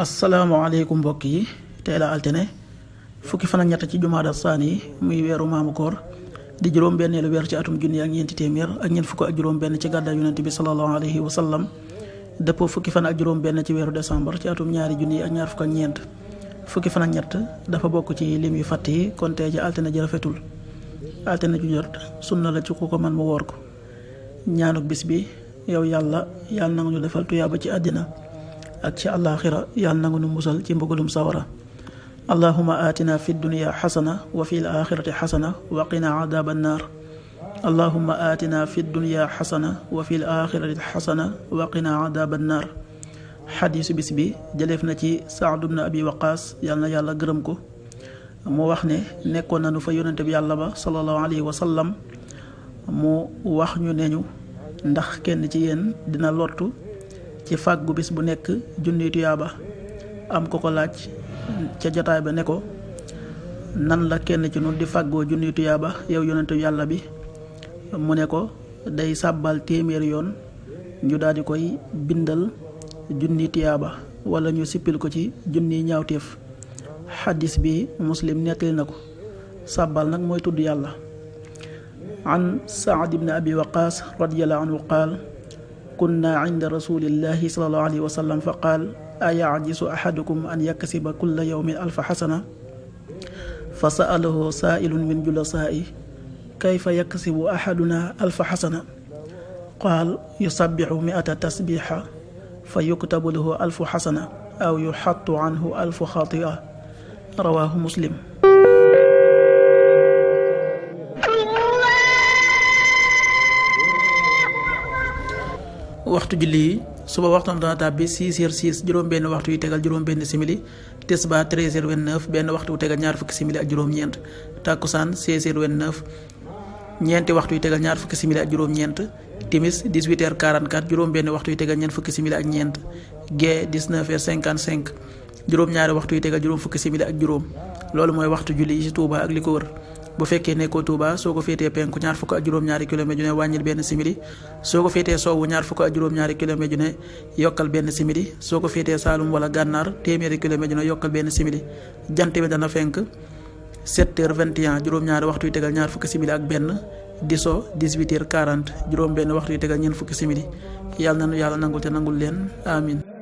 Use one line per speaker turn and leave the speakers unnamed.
asalaamaaleykum mbokk yi, tey la altine fukki fan ak ñett ci jumaada saani yi muy weeru maamu koor di juróom-benneelu weer ci atum junni ak ñeenti téeméer ak ñeent fukk ak juróom-benn ci gàddaay yonent bi sallallahu alayhi wa sallam dëppoo fukki fan ak juróom-benn ci weeru décembre ci atum ñaari junni ak ñaar fukk ak ñeent. fukki fan ak ñett dafa bokk ci lim yu fàtt yi, kon tey ji altine ji rafetul. altine ju jot sunna la ci ku ko man mu woor ko. ñaanuk bis bi: yow yàlla na nga ñu defal tuyaaba ci àddina ak ci àllaaxira, yàlla na nga nu musal ci mbugalum sawara. allahuma aatina fi dunya xasana wa fi l axirati xasana wa qina adaaba annaar. allahuma aatina fi dunya xasana wa fi l axirati xasana wa qina adaaba annaar. xadiisu bis bi jëleef na ci Saad ibn Abi Waqaas, yàlla na yàlla gërëm ko, mu wax ne nekkoon nañu fa yonente bi yàlla ba sallallahu alayhi wa sallam, mu wax ñu ne ñu ndax kenn ci yéen dina lottu ci fàggu bis bu nekk junni tuyaaba. am ko laaj ca jotaay ba ne ko, nan la kenn ci nun di fàggoo junni tuyaaba yow yonentu yàlla bi? mu ne ko, day sàbbal téeméeri yoon ñu daal di koy bindal junni tuyaaba, wala ñu sippil ko ci junni ñaawteef. xaddis bi Muslim nettali na ko. sàbbal nag mooy tudd yàlla. an Saad ibn Abi Waqaas radiyallahu anhu qaal: kunna inda rasulillahi sallallahu alayhi wa sallam fa qaal: ayajisu ahadukum an yaksiba kulla yawmin alfa xasana? fa sa'alahu saa'ilun min julasaa'i: kayfa yaksibu ahaduna alfa xasana? qaal: yusabixu mi'ata tasbixa fa yuktabu lahu alfu xasana aw yuxattu anhu alfu xatia. rawaahu Muslim. waxtu julli yi: suba waxtoon dana tàbbi 6h06 juróom-benn waxtu yu tegal juróom-benn simili. tisbaar 13h29 benn waxtu yu tegal ñaar fukki simili ak juróom-ñeent. takkusaan 16h29 ñeenti waxtu yu tegal ñaar fukki simili ak juróom-ñeent. timis 18h44 juróom-benn waxtu yu tegal ñeent fukki simili ak ñeent. gee 19h55 juróom-ñaari waxtu yu tegal juróom fukki simili ak juróom. loolu mooy waxtu julli yi ci Touba ak li ko wër. bu fekkee nekkoo Touba, soo ko féetee penku ñaar fukk ak juróom-ñaari kilomètre ju ne wàññil benn simili. soo ko féetee sowwu ñaar fukk ak juróom-ñaari kilomètre ju ne yokkal benn simili. soo ko féetee Saalum wala Gànnaar téeméeri kilomètre ju ne yokkal benn simili. jant bi dana fenk 7h21 juróom-ñaari waxtu yu tegal ñaar fukki simili ak benn. di so 18h40 juróom benn waxtu yu tegal ñeent fukki simili. yàlla na nu yàlla nangul te nangul leen, amin.